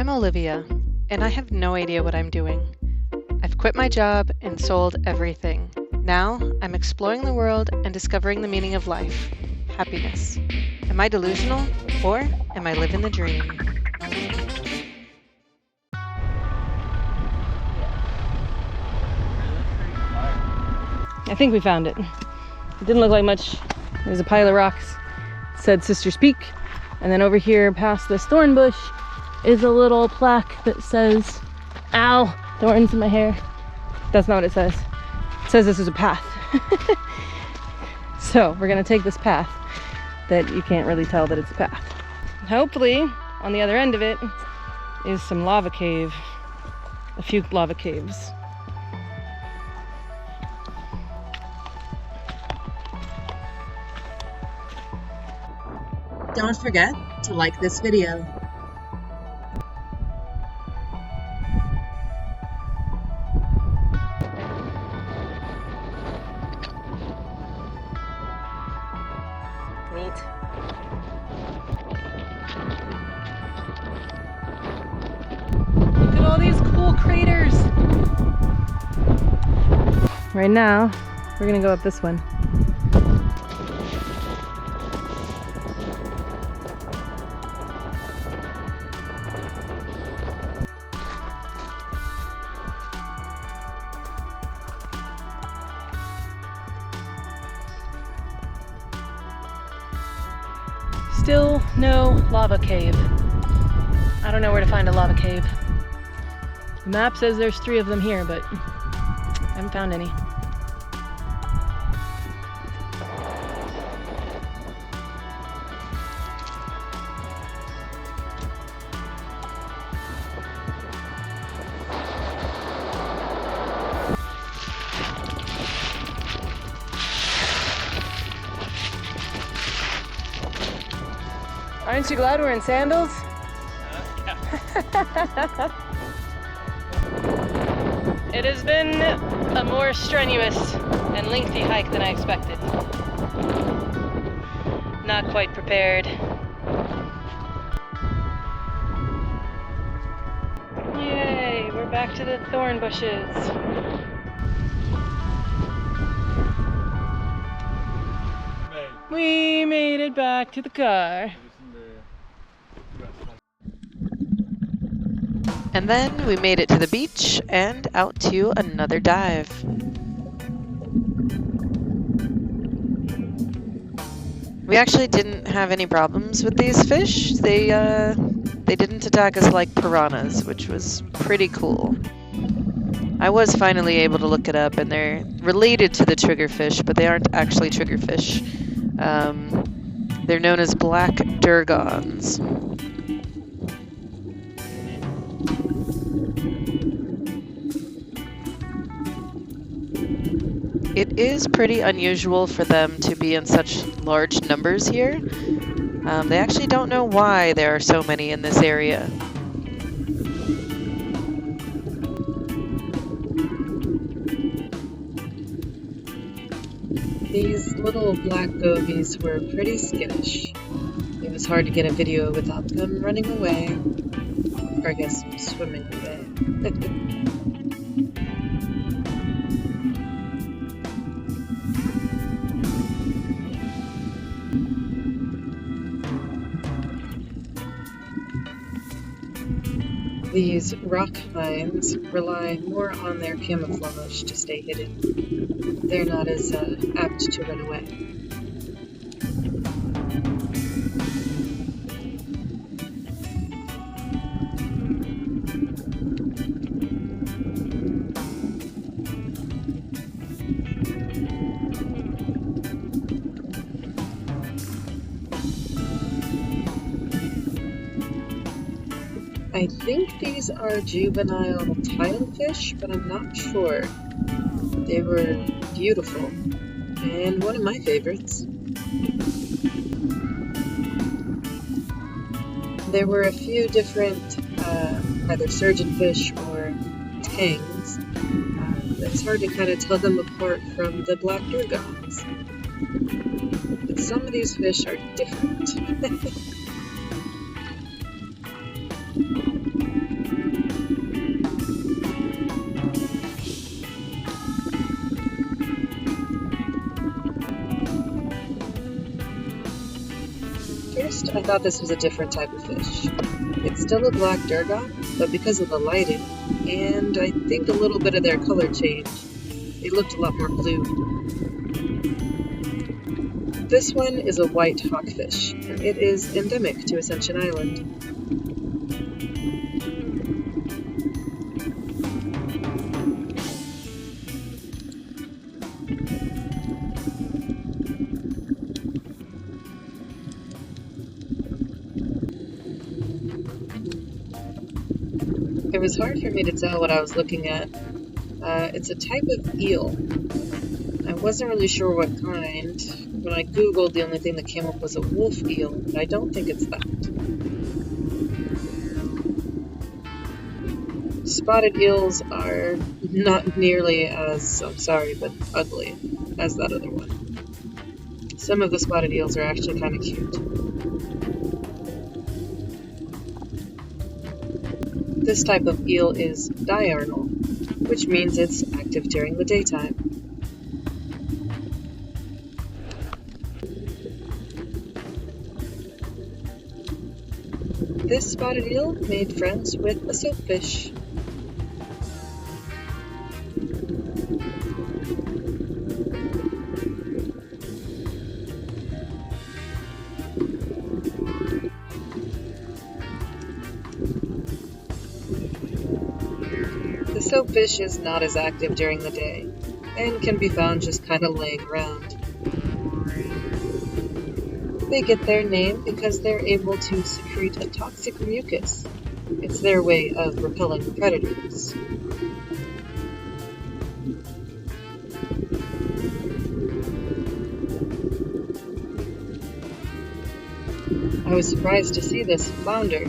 I'm Olivia, and I have no idea what I'm doing. I've quit my job and sold everything. Now, I'm exploring the world and discovering the meaning of life, happiness. Am I delusional, or am I living the dream? I think we found it. It didn't look like much. There's a pile of rocks. It said Sister's Peak. And then over here past this thorn bush is a little plaque that says, ow, thorns in my hair. That's not what it says. It says this is a path. So we're gonna take this path that you can't really tell that it's a path. Hopefully on the other end of it is some lava cave, a few lava caves. Don't forget to like this video. Neat. Look at all these cool craters. Right now, we're gonna go up this one. Still no lava cave. I don't know where to find a lava cave. The map says there's 3 of them here, but I haven't found any. Aren't you glad we're in sandals? It has been a more strenuous and lengthy hike than I expected. Not quite prepared. Yay, we're back to the thorn bushes. We made it back to the car. And then we made it to the beach and out to another dive. We actually didn't have any problems with these fish. They didn't attack us like piranhas, which was pretty cool. I was finally able to look it up, and they're related to the triggerfish, but they aren't actually triggerfish. They're known as black durgons. It is pretty unusual for them to be in such large numbers here. They actually don't know why there are so many in this area. These little black gobies were pretty skittish. It was hard to get a video without them running away. Or I guess swimming away. These rock mines rely more on their camouflage to stay hidden. They're not as apt to run away. I think these are juvenile tilefish, but I'm not sure. They were beautiful, and one of my favorites. There were a few different either surgeonfish or tangs. It's hard to kind of tell them apart from the black durgons. But some of these fish are different. I thought this was a different type of fish. It's still a black durgon, but because of the lighting, and I think a little bit of their color change, they looked a lot more blue. This one is a white hawkfish, and it is endemic to Ascension Island. It was hard for me to tell what I was looking at. It's a type of eel. I wasn't really sure what kind. When I googled, the only thing that came up was a wolf eel, but I don't think it's that. Spotted eels are not nearly as, I'm sorry, but ugly as that other one. Some of the spotted eels are actually kind of cute. This type of eel is diurnal, which means it's active during the daytime. This spotted eel made friends with a soapfish. The soapfish is not as active during the day, and can be found just kind of laying around. They get their name because they're able to secrete a toxic mucus. It's their way of repelling predators. I was surprised to see this flounder.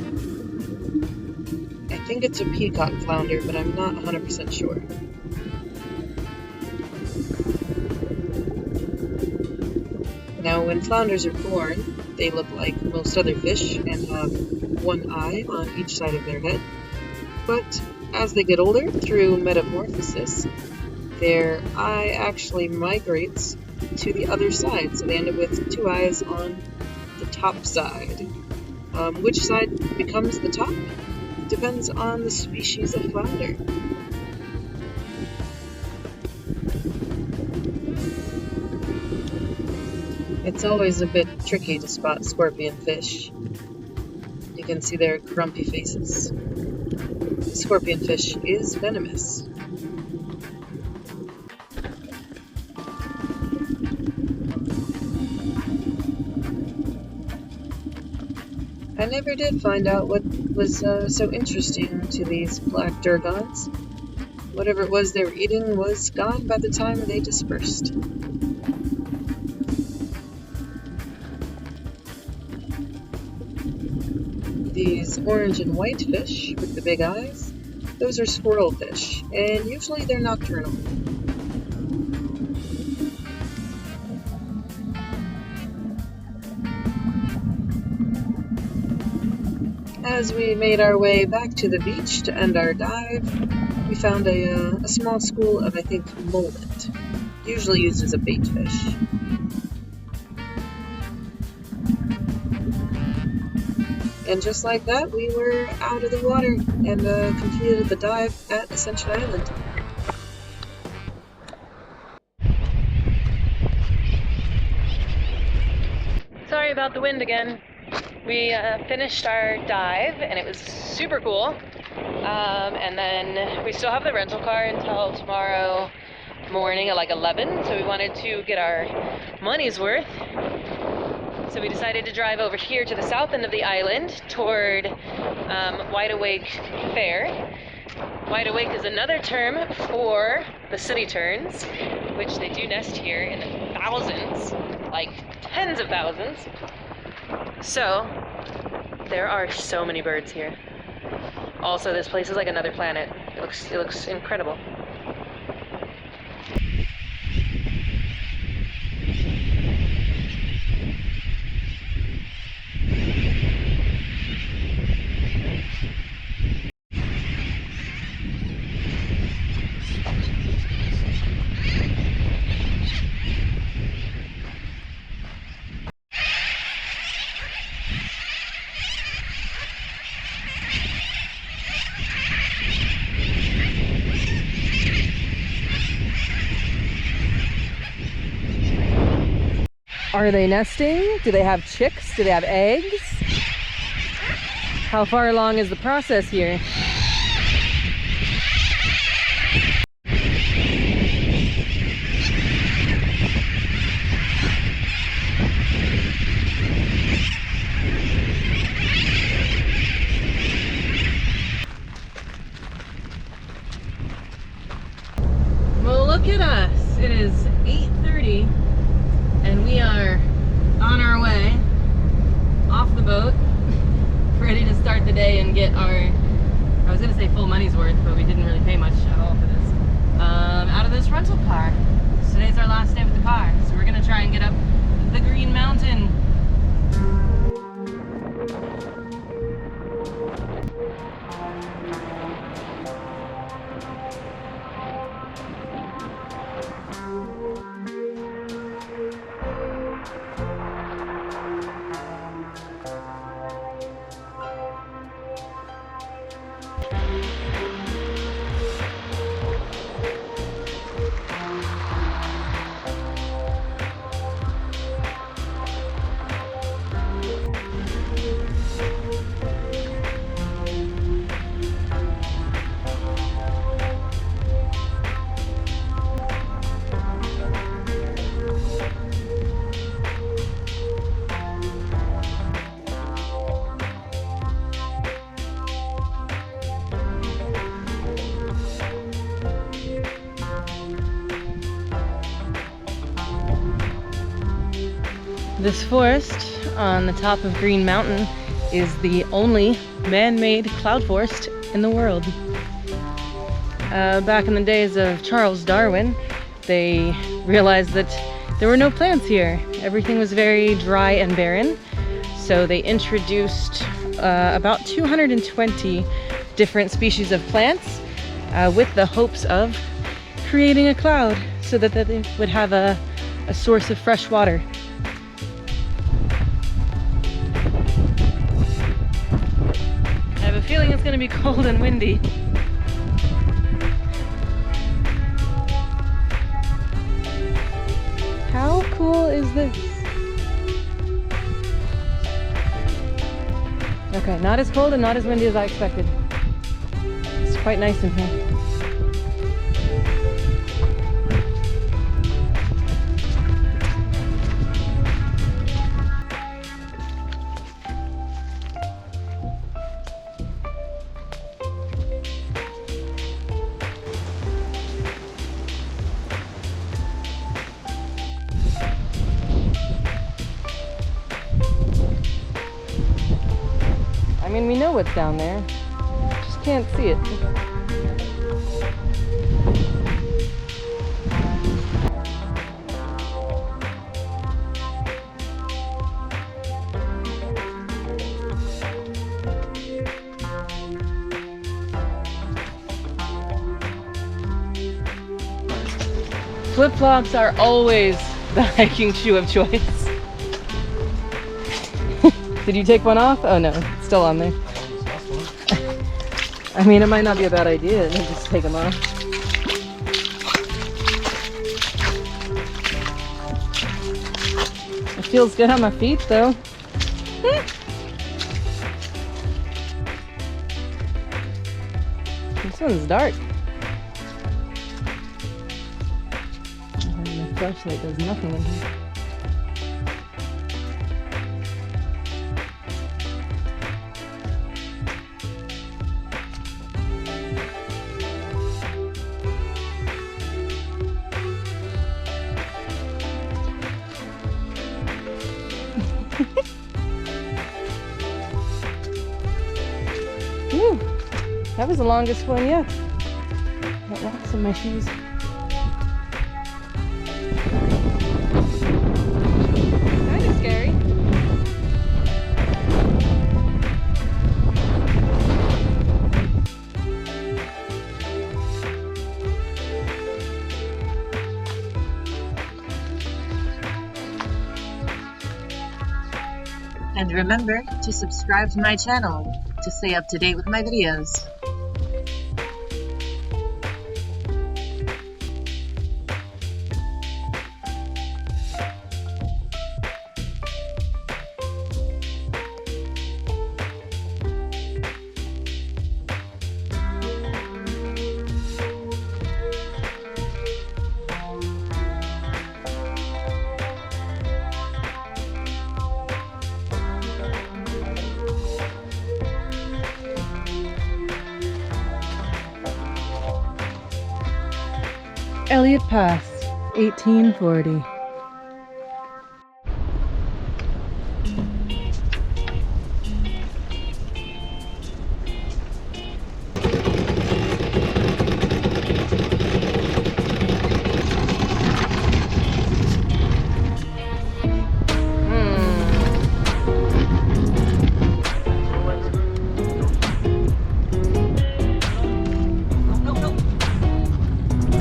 I think it's a peacock flounder, but I'm not 100% sure. Now, when flounders are born, they look like most other fish and have one eye on each side of their head. But as they get older, through metamorphosis, their eye actually migrates to the other side, so they end up with two eyes on the top side. Which side becomes the top depends on the species of flounder. It's always a bit tricky to spot scorpion fish. You can see their grumpy faces. The scorpion fish is venomous. I never did find out what was so interesting to these black durgons. Whatever it was they were eating was gone by the time they dispersed. These orange and white fish with the big eyes, those are squirrel fish, and usually they're nocturnal. As we made our way back to the beach to end our dive, we found a small school of, I think, mullet, usually used as a bait fish. And just like that, we were out of the water and completed the dive at Ascension Island. Sorry about the wind again. We finished our dive and it was super cool. And then we still have the rental car until tomorrow morning at like 11. So we wanted to get our money's worth. So we decided to drive over here to the south end of the island toward Wide Awake Fair. Wide Awake is another term for the sooty terns, which they do nest here in thousands, like tens of thousands. So there are so many birds here. Also, this place is like another planet. It looks incredible. Are they nesting? Do they have chicks? Do they have eggs? How far along is the process here? Well, look at us. It is 8:30 and we are on our way off the boat, ready to start the day and get our, I was gonna say full money's worth, but we didn't really pay much at all for this, out of this rental car. So today's our last day with the car, so we're gonna try and get up the Green Mountain. This forest on the top of Green Mountain is the only man-made cloud forest in the world. Back in the days of Charles Darwin, they realized that there were no plants here. Everything was very dry and barren. So they introduced about 220 different species of plants with the hopes of creating a cloud so that they would have a source of fresh water. I have a feeling it's going to be cold and windy. How cool is this? Okay, not as cold and not as windy as I expected. It's quite nice in here. I mean, we know what's down there, just can't see it. Flip-flops are always the hiking shoe of choice. Did you take one off? Oh no, it's still on there. I mean, it might not be a bad idea to just take them off. It feels good on my feet though. This one's dark. My flashlight does nothing in here. Whew, that was the longest one yet. Got rocks in my shoes. Kind of scary. And remember to subscribe to my channel to stay up to date with my videos. Elliott Pass, 1840.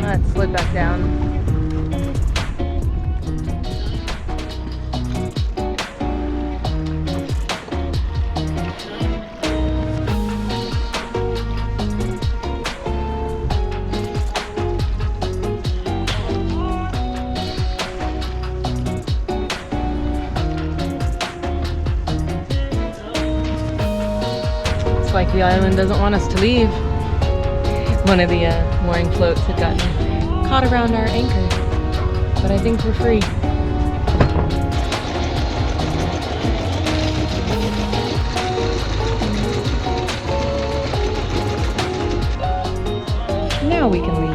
Let's slid back down. It's like the island doesn't want us to leave. One of the mooring floats had gotten caught around our anchor, but I think we're free. Now we can leave.